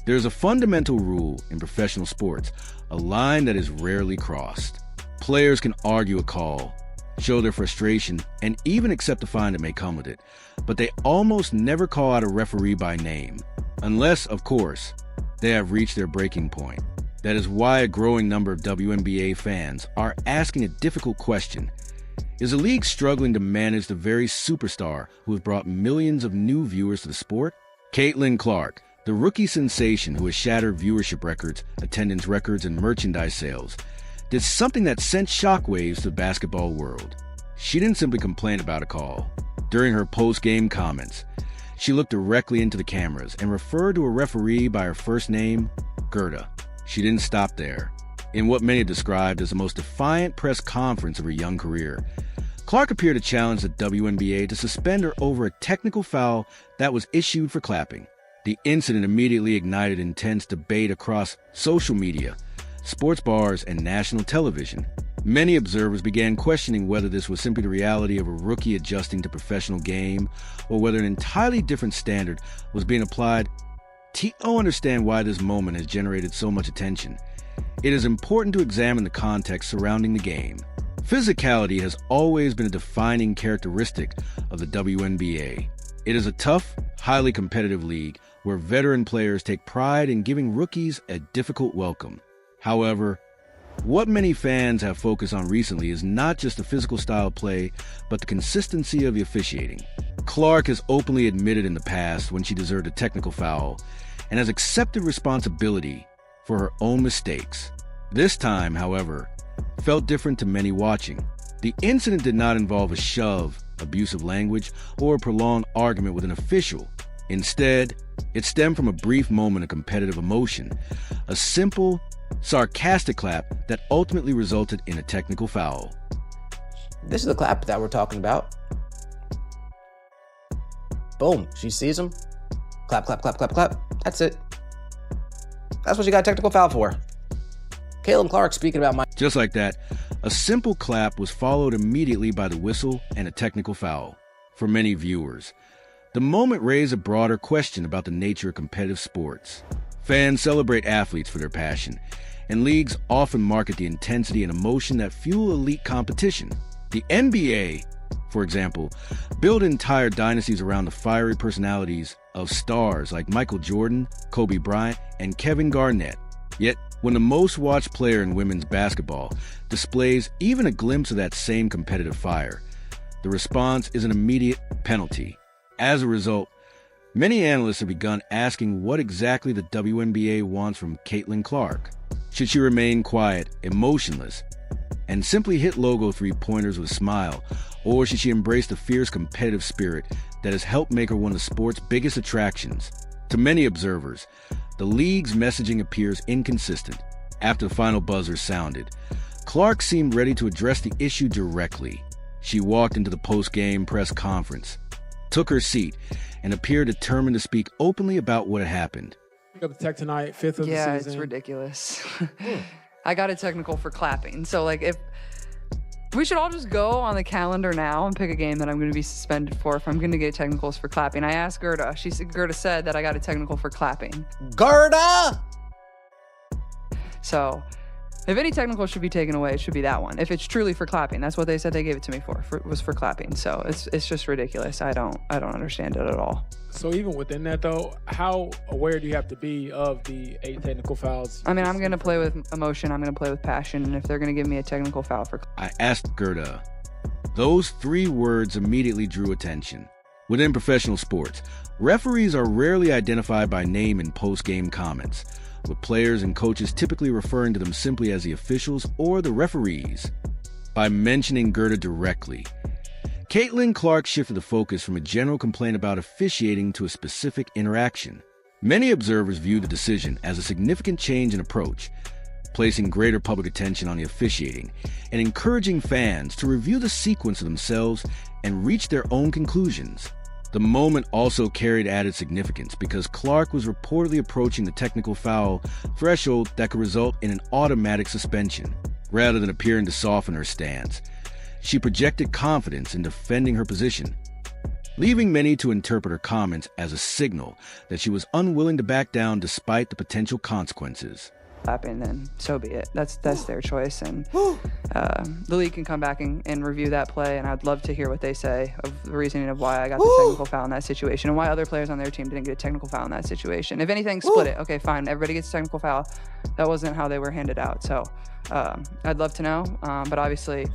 There's a fundamental rule in professional sports, a line that is rarely crossed. Players can argue a call, show their frustration, and even accept the fine that may come with it, but they almost never call out a referee by name, unless, of course, they have reached their breaking point. That is why a growing number of WNBA fans are asking a difficult question. Is the league struggling to manage the very superstar who has brought millions of new viewers to the sport? Caitlin Clark, the rookie sensation who has shattered viewership records, attendance records, and merchandise sales, did something that sent shockwaves to the basketball world. She didn't simply complain about a call. During her post-game comments, she looked directly into the cameras and referred to a referee by her first name, Gerda. She didn't stop there. In what many described as the most defiant press conference of her young career, Clark appeared to challenge the WNBA to suspend her over a technical foul that was issued for clapping. The incident immediately ignited intense debate across social media, sports bars, and national television. Many observers began questioning whether this was simply the reality of a rookie adjusting to professional game or whether an entirely different standard was being applied. To understand why this moment has generated so much attention, it is important to examine the context surrounding the game. Physicality has always been a defining characteristic of the WNBA. It is a tough, highly competitive league where veteran players take pride in giving rookies a difficult welcome. However, what many fans have focused on recently is not just the physical style of play, but the consistency of the officiating. Clark has openly admitted in the past when she deserved a technical foul and has accepted responsibility for her own mistakes. This time, however, felt different to many watching. The incident did not involve a shove, abusive language, or a prolonged argument with an official. Instead, it stemmed from a brief moment of competitive emotion, a simple, sarcastic clap that ultimately resulted in a technical foul. This is the clap that we're talking about. Boom, she sees him. Clap, clap, clap, clap, clap. That's it. That's what she got a technical foul for. Caitlin Clark speaking about my... Just like that, a simple clap was followed immediately by the whistle and a technical foul. For many viewers, the moment raised a broader question about the nature of competitive sports. Fans celebrate athletes for their passion, and leagues often market the intensity and emotion that fuel elite competition. The NBA, for example, built entire dynasties around the fiery personalities of stars like Michael Jordan, Kobe Bryant, and Kevin Garnett. Yet, when the most watched player in women's basketball displays even a glimpse of that same competitive fire, the response is an immediate penalty. As a result, many analysts have begun asking what exactly the WNBA wants from Caitlin Clark. Should she remain quiet, emotionless, and simply hit logo three-pointers with a smile, or should she embrace the fierce competitive spirit that has helped make her one of the sport's biggest attractions? To many observers, the league's messaging appears inconsistent. After the final buzzer sounded, Clark seemed ready to address the issue directly. She walked into the post-game press conference, took her seat, and appeared determined to speak openly about what had happened. Got the tech tonight, fifth of the season. Yeah, it's ridiculous. I got a technical for clapping. So, like, if we should all just go on the calendar now and pick a game that I'm going to be suspended for if I'm going to get technicals for clapping. I asked Gerda. Gerda said that I got a technical for clapping. Gerda! So, if any technical should be taken away, it should be that one. If it's truly for clapping, that's what they said they gave it to me for was for clapping. So it's just ridiculous. I don't understand it at all. So even within that though, how aware do you have to be of the 8 technical fouls? I mean, I'm going to play with emotion. I'm going to play with passion. And if they're going to give me a technical foul for... I asked Gerda. Those 3 words immediately drew attention. Within professional sports, referees are rarely identified by name in post-game comments, with players and coaches typically referring to them simply as the officials or the referees. By mentioning Gerda directly, Caitlin Clark shifted the focus from a general complaint about officiating to a specific interaction. Many observers viewed the decision as a significant change in approach, placing greater public attention on the officiating and encouraging fans to review the sequence of themselves and reach their own conclusions. The moment also carried added significance because Clark was reportedly approaching the technical foul threshold that could result in an automatic suspension. Rather than appearing to soften her stance, she projected confidence in defending her position. leaving many to interpret her comments as a signal that she was unwilling to back down despite the potential consequences. Clapping, then so be it. That's their choice, and the league can come back and review that play, and I'd love to hear what they say of the reasoning of why I got the technical foul in that situation and why other players on their team didn't get a technical foul in that situation. If anything, split it. Okay, fine. Everybody gets a technical foul. That wasn't how they were handed out. So I'd love to know, but obviously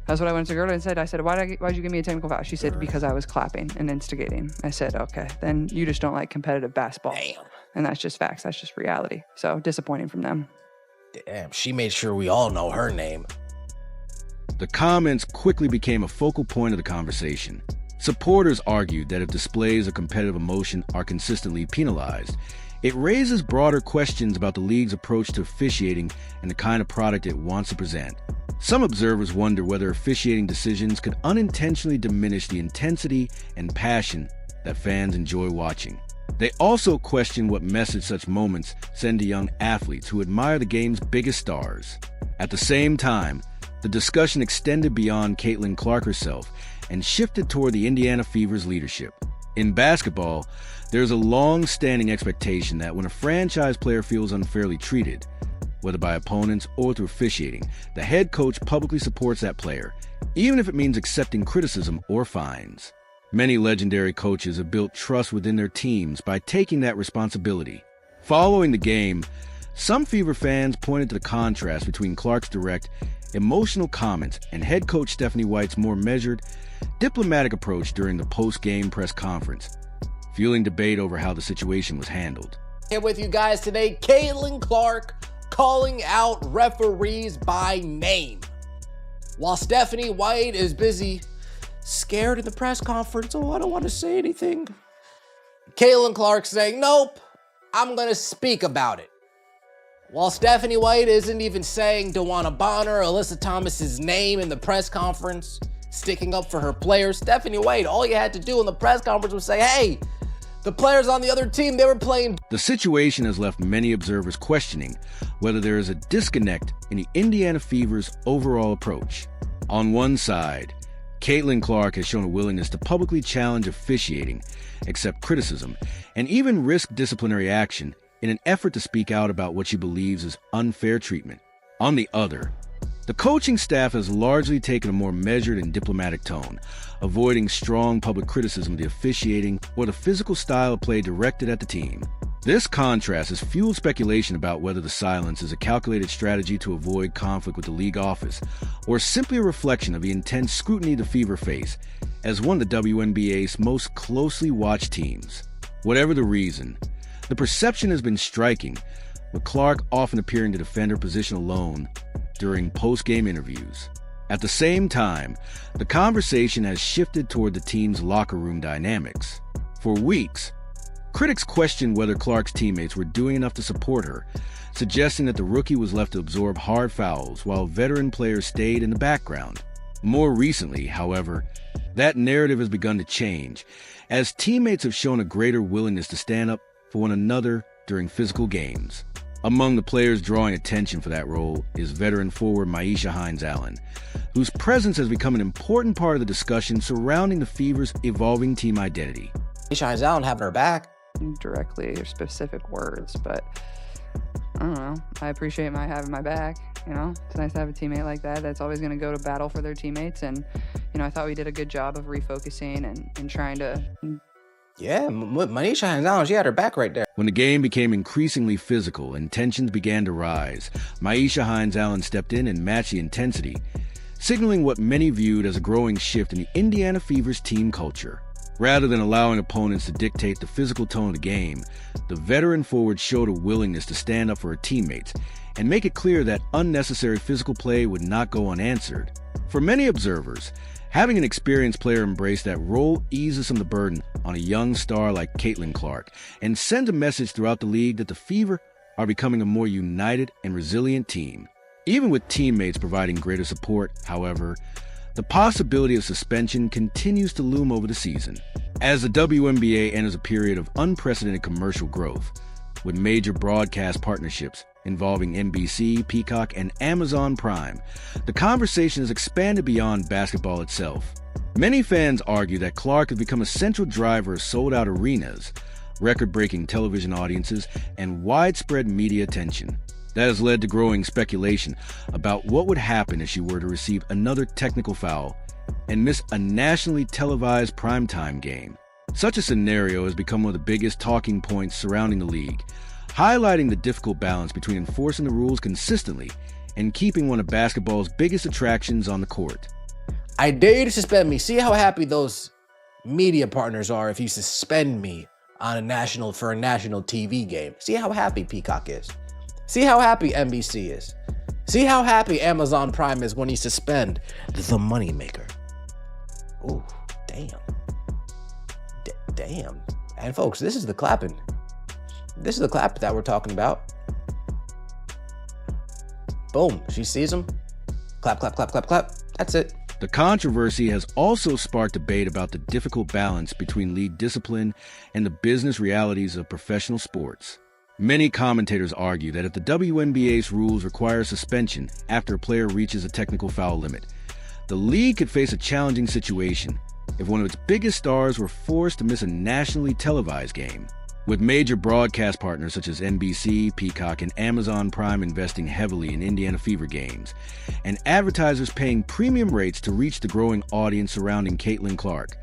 that's what I went to Gerda and said. I said, why'd you give me a technical foul? She said, because I was clapping and instigating. I said, okay, then you just don't like competitive basketball. Damn. And that's just facts. That's just reality. So disappointing from them. Damn, she made sure we all know her name. The comments quickly became a focal point of the conversation. Supporters argued that if displays of competitive emotion are consistently penalized, it raises broader questions about the league's approach to officiating and the kind of product it wants to present. Some observers wonder whether officiating decisions could unintentionally diminish the intensity and passion that fans enjoy watching. They also question what message such moments send to young athletes who admire the game's biggest stars. At the same time, the discussion extended beyond Caitlin Clark herself and shifted toward the Indiana Fever's leadership. In basketball, there's a long-standing expectation that when a franchise player feels unfairly treated, whether by opponents or through officiating, the head coach publicly supports that player, even if it means accepting criticism or fines. Many legendary coaches have built trust within their teams by taking that responsibility. Following the game, some Fever fans pointed to the contrast between Clark's direct, emotional comments and head coach Stephanie White's more measured, diplomatic approach during the post-game press conference, fueling debate over how the situation was handled. Here with you guys today, Caitlin Clark calling out referees by name. While Stephanie White is busy scared in the press conference, I don't want to say anything, Caitlin Clark saying, nope, I'm going to speak about it. While Stephanie White isn't even saying DeWanna Bonner or Alyssa Thomas's name in the press conference, sticking up for her players, Stephanie White, all you had to do in the press conference was say, hey, the players on the other team, they were playing. The situation has left many observers questioning whether there is a disconnect in the Indiana Fever's overall approach. On one side, Caitlin Clark has shown a willingness to publicly challenge officiating, accept criticism, and even risk disciplinary action in an effort to speak out about what she believes is unfair treatment. On the other, the coaching staff has largely taken a more measured and diplomatic tone, avoiding strong public criticism of the officiating or the physical style of play directed at the team. This contrast has fueled speculation about whether the silence is a calculated strategy to avoid conflict with the league office, or simply a reflection of the intense scrutiny the Fever face as one of the WNBA's most closely watched teams. Whatever the reason, the perception has been striking, with Clark often appearing to defend her position alone during post-game interviews. At the same time, the conversation has shifted toward the team's locker room dynamics. For weeks, critics questioned whether Clark's teammates were doing enough to support her, suggesting that the rookie was left to absorb hard fouls while veteran players stayed in the background. More recently, however, that narrative has begun to change, as teammates have shown a greater willingness to stand up for one another during physical games. Among the players drawing attention for that role is veteran forward Myisha Hines-Allen, whose presence has become an important part of the discussion surrounding the Fever's evolving team identity. Myisha Hines-Allen having her back. Directly or specific words, but I don't know. I appreciate having my back. You know, it's nice to have a teammate like that that's always going to go to battle for their teammates. And, you know, I thought we did a good job of refocusing and trying to. Yeah, Myisha Hines-Allen, she had her back right there. When the game became increasingly physical and tensions began to rise, Myisha Hines-Allen stepped in and matched the intensity, signaling what many viewed as a growing shift in the Indiana Fever's team culture. Rather than allowing opponents to dictate the physical tone of the game, the veteran forward showed a willingness to stand up for her teammates and make it clear that unnecessary physical play would not go unanswered. For many observers, having an experienced player embrace that role eases some of the burden on a young star like Caitlin Clark and sends a message throughout the league that the Fever are becoming a more united and resilient team. Even with teammates providing greater support, however, the possibility of suspension continues to loom over the season. As the WNBA enters a period of unprecedented commercial growth, with major broadcast partnerships involving NBC, Peacock, and Amazon Prime, the conversation has expanded beyond basketball itself. Many fans argue that Clark has become a central driver of sold-out arenas, record-breaking television audiences, and widespread media attention. That has led to growing speculation about what would happen if she were to receive another technical foul and miss a nationally televised primetime game. Such a scenario has become one of the biggest talking points surrounding the league, highlighting the difficult balance between enforcing the rules consistently and keeping one of basketball's biggest attractions on the court. I dare you to suspend me. See how happy those media partners are if you suspend me for a national TV game. See how happy Peacock is. See how happy NBC is. See how happy Amazon Prime is when you suspend the moneymaker. Ooh, damn. Damn. And folks, this is the clapping. This is the clap that we're talking about. Boom. She sees him. Clap, clap, clap, clap, clap. That's it. The controversy has also sparked debate about the difficult balance between league discipline and the business realities of professional sports. Many commentators argue that if the WNBA's rules require suspension after a player reaches a technical foul limit, the league could face a challenging situation if one of its biggest stars were forced to miss a nationally televised game. With major broadcast partners such as NBC, Peacock, and Amazon Prime investing heavily in Indiana Fever games, and advertisers paying premium rates to reach the growing audience surrounding Caitlin Clark,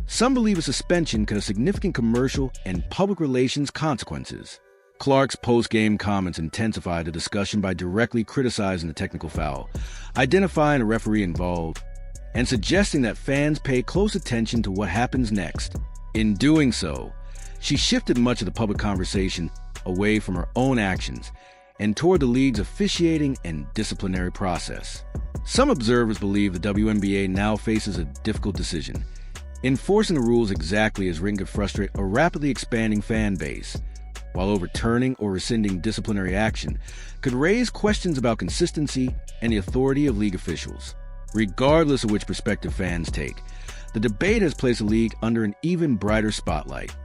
some believe a suspension could have significant commercial and public relations consequences. Clark's post-game comments intensified the discussion by directly criticizing the technical foul, identifying a referee involved, and suggesting that fans pay close attention to what happens next. In doing so, she shifted much of the public conversation away from her own actions and toward the league's officiating and disciplinary process. Some observers believe the WNBA now faces a difficult decision. Enforcing the rules exactly as written could frustrate a rapidly expanding fan base, while overturning or rescinding disciplinary action could raise questions about consistency and the authority of league officials. Regardless of which perspective fans take, the debate has placed the league under an even brighter spotlight.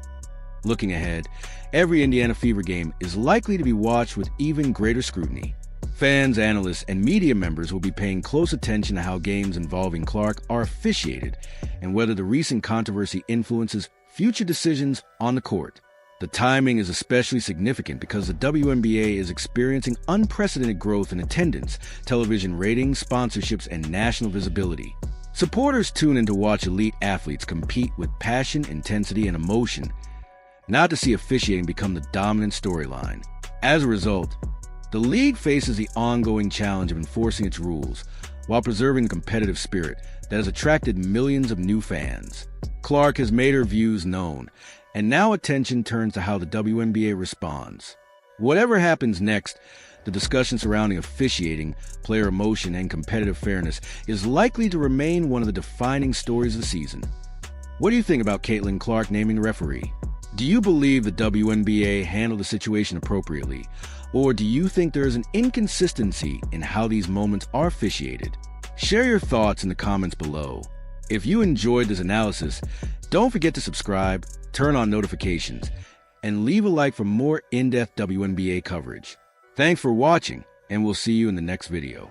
Looking ahead, every Indiana Fever game is likely to be watched with even greater scrutiny. Fans, analysts, and media members will be paying close attention to how games involving Clark are officiated and whether the recent controversy influences future decisions on the court. The timing is especially significant because the WNBA is experiencing unprecedented growth in attendance, television ratings, sponsorships, and national visibility. Supporters tune in to watch elite athletes compete with passion, intensity, and emotion, not to see officiating become the dominant storyline. As a result, the league faces the ongoing challenge of enforcing its rules while preserving the competitive spirit that has attracted millions of new fans. Clark has made her views known, and now attention turns to how the WNBA responds. Whatever happens next, the discussion surrounding officiating, player emotion, and competitive fairness is likely to remain one of the defining stories of the season. What do you think about Caitlin Clark naming the referee? Do you believe the WNBA handled the situation appropriately, or do you think there is an inconsistency in how these moments are officiated? Share your thoughts in the comments below. If you enjoyed this analysis, don't forget to subscribe, turn on notifications, and leave a like for more in-depth WNBA coverage. Thanks for watching, and we'll see you in the next video.